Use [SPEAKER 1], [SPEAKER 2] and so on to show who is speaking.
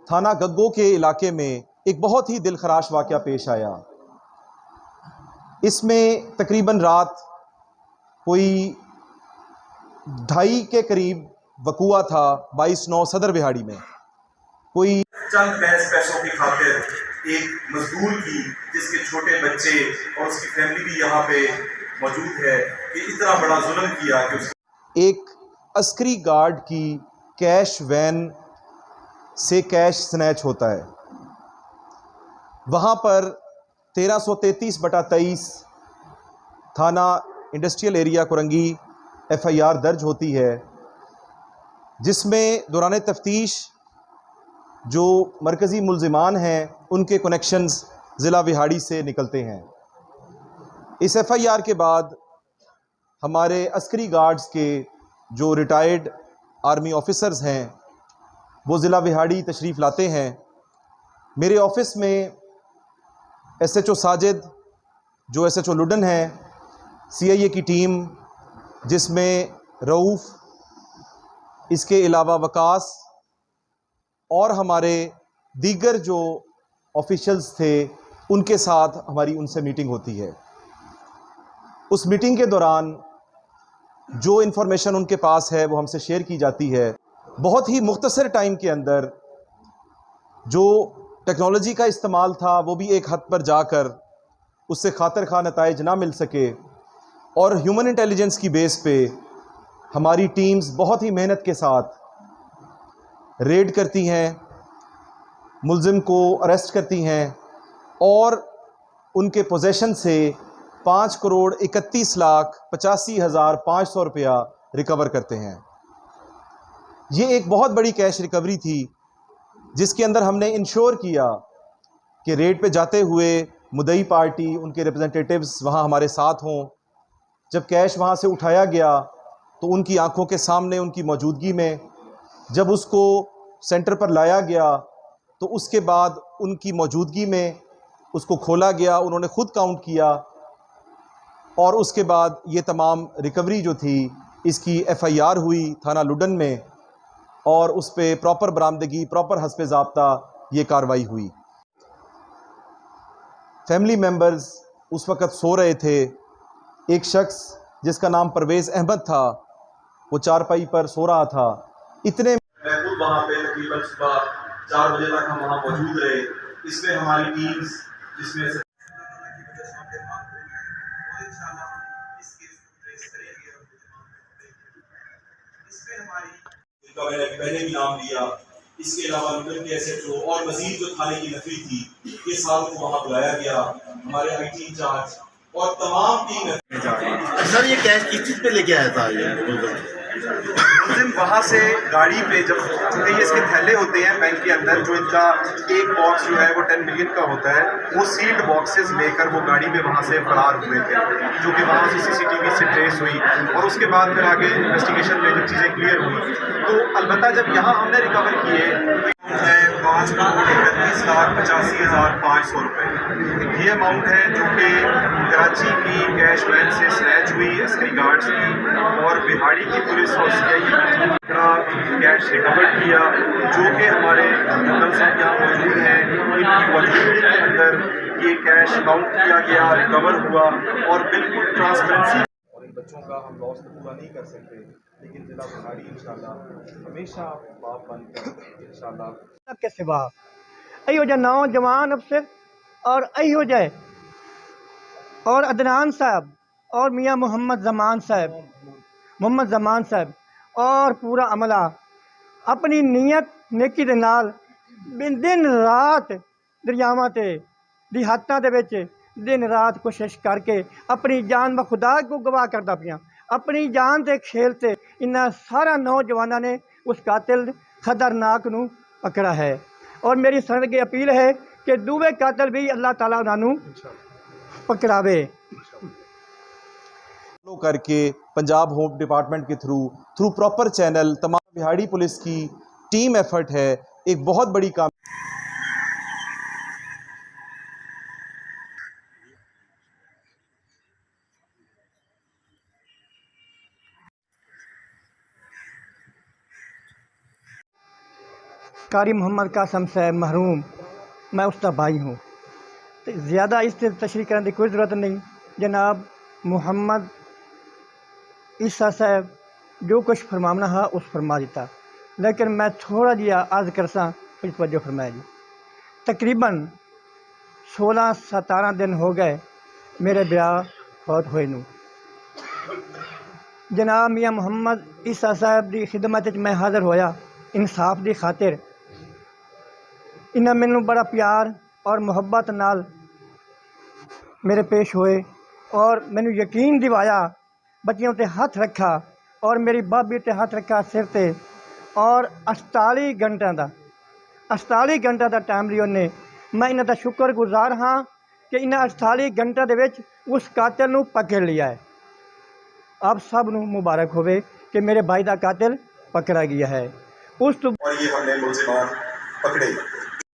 [SPEAKER 1] थाना गग्गो के इलाके में एक बहुत ही दिलखराश वाक़या पेश आया। इसमें तकरीबन रात कोई 2:30 के करीब वक़ूआ था 22/9 सदर बिहाड़ी में। कोई
[SPEAKER 2] चंद पैसों की खातिर एक मजदूर की, जिसके छोटे बच्चे और उसकी फैमिली भी यहाँ पे मौजूद है, कि इतना बड़ा जुल्म किया कि
[SPEAKER 1] एक अस्करी गार्ड की कैश वैन से कैश स्नैच होता है। वहाँ पर 1333/23 थाना इंडस्ट्रियल एरिया कोरंगी FIR दर्ज होती है, जिसमें दौरान तफ्तीश जो मरकज़ी मुल्ज़िमान हैं उनके कनेक्शंस ज़िला बिहाड़ी से निकलते हैं। इस FIR के बाद हमारे अस्करी गार्ड्स के जो रिटायर्ड आर्मी ऑफिसर्स हैं वो ज़िला बिहाड़ी तशरीफ़ लाते हैं। मेरे ऑफ़िस में SHO साजिद, जो SHO लुडन है, CIA की टीम जिसमें रऊफ़, इसके अलावा वकास और हमारे दीगर जो ऑफिशियल्स थे, उनके साथ हमारी उनसे मीटिंग होती है। उस मीटिंग के दौरान जो इन्फॉर्मेशन उनके पास है वो हमसे शेयर की जाती है। बहुत ही मुख्तसर टाइम के अंदर जो टेक्नोलॉजी का इस्तेमाल था वो भी एक हद पर जाकर उससे खातिर खा नताइज ना मिल सके, और ह्यूमन इंटेलिजेंस की बेस पे हमारी टीम्स बहुत ही मेहनत के साथ रेड करती हैं, मुल्ज़िम को अरेस्ट करती हैं और उनके पोजेशन से 5,31,85,500 रुपया रिकवर करते हैं। ये एक बहुत बड़ी कैश रिकवरी थी, जिसके अंदर हमने इंश्योर किया कि रेड पे जाते हुए मुद्दई पार्टी, उनके रिप्रेजेंटेटिव्स वहाँ हमारे साथ हों। जब कैश वहाँ से उठाया गया तो उनकी आंखों के सामने, उनकी मौजूदगी में जब उसको सेंटर पर लाया गया तो उसके बाद उनकी मौजूदगी में उसको खोला गया, उन्होंने ख़ुद काउंट किया और उसके बाद ये तमाम रिकवरी जो थी इसकी FIR हुई थाना लुडन में और उस पर प्रॉपर बरामदगी, प्रॉपर हस्बे ज़ाब्ता ये कार्रवाई हुई। फैमिली मेम्बर्स उस वक़्त सो रहे थे। एक शख्स जिसका नाम परवेज़ अहमद था वो चारपाई पर सो रहा था। इतने
[SPEAKER 2] मैं खुद वहाँ पे तकरीबन सुबह 4 बजे तक हम वहाँ मौजूद रहे। इसमें हमारी टीम्स जिसमें से इनका मैंने पहले भी नाम लिया। इसके अलावा लुडन के SHO और मजीद जो थाने की नफरी थी, ये साल को वहाँ बुलाया गया। हमारे IT इंचार्ज और तमाम टीम।
[SPEAKER 3] सर ये कैश किस चीज़ पे लेके आया था ये
[SPEAKER 4] मुल्ज़िम वहाँ से गाड़ी पे, जब चूँकि ये इसके थैले होते हैं बैंक के अंदर, जो इनका एक बॉक्स जो है वो 10 मिलियन का होता है, वो सील्ड बॉक्सेस लेकर वो गाड़ी में वहाँ से फरार हुए थे, जो कि वहाँ से CCTV से ट्रेस हुई और उसके बाद फिर आगे इन्वेस्टिगेशन में जब चीज़ें क्लियर हुई तो अलबत्ता जब यहाँ हमने रिकवर किए 5,31,85,500 रुपये ये अमाउंट है, जो कि कराची की कैश वैन से स्नैच हुई अस्करी गार्ड्स की, और बिहाड़ी की पुलिस और CIA की टीम का कैश रिकवर किया, जो कि हमारे जनरल साहब यहाँ मौजूद हैं, इनकी मौजूदगी के अंदर ये कैश काउंट किया गया, रिकवर हुआ और बिल्कुल ट्रांसपेरेंसी।
[SPEAKER 1] और इन बच्चों का हम लॉस तो पूरा नहीं कर सकते, लेकिन ज़िला बिहाड़ी इंशाल्लाह हमेशा बाप बनकर इंशाल्लाह
[SPEAKER 5] के सिवा अयो जा नौजवान अफसर और अयो जाए और अदनान साहब और मियाँ मोहम्मद ज़मान साहब और पूरा अमला अपनी नीयत नेकी दे नाल दिन रात दरियावां ते दिहातां दे विच दिन रात कोशिश करके अपनी जान व खुदा को गवाह करदा पिया। अपनी जान के खेल से इन्हां सारा नौजवानों ने उस कातिल खतरनाक नूं पकड़ा है, और मेरी सनद की अपील है कि दूवे कातिल भी अल्लाह ताला उन्होंने पकड़ावे।
[SPEAKER 1] करके पंजाब होम डिपार्टमेंट के थ्रू प्रॉपर चैनल तमाम बिहाड़ी पुलिस की टीम एफर्ट है, एक बहुत बड़ी काम।
[SPEAKER 5] कारी मुहम्मद कासम साहब महरूम, मैं उसका भाई हूँ। तो ज़्यादा इस ते तशरीह करने की कोई ज़रूरत नहीं। जनाब मुहम्मद ईसा साहब जो कुछ फरमाना है उस फरमा दिता, लेकिन मैं थोड़ा जिहा अर्ज़ करसा कुछ तवज्जो फरमाया जी। तकरीबन 16-17 दिन हो गए मेरे ब्याह फौत होए नूं। जनाब मियाँ मुहम्मद ईसा साहब की खिदमत च मैं हाज़र होया इंसाफ की खातिर। इन्हें मैनू बड़ा प्यार और मुहब्बत नाल मेरे पेश होए और मैनू यकीन दिवाया, बच्चियों ते हथ रखा और मेरी भाभी ते हथ रखा सिर ते, और 48 घंटा का टाइम लिया उन्हें। मैं इन्हां दा शुक्रगुजार हाँ कि इन्हें 48 घंटे दे विच उस कातिल नूं पकड़ लिया है। आप सब नूं मुबारक होवे कि मेरे भाई का कातिल पकड़ा गया है। उस तो
[SPEAKER 2] और ये हमने मुलजिमान पकड़े।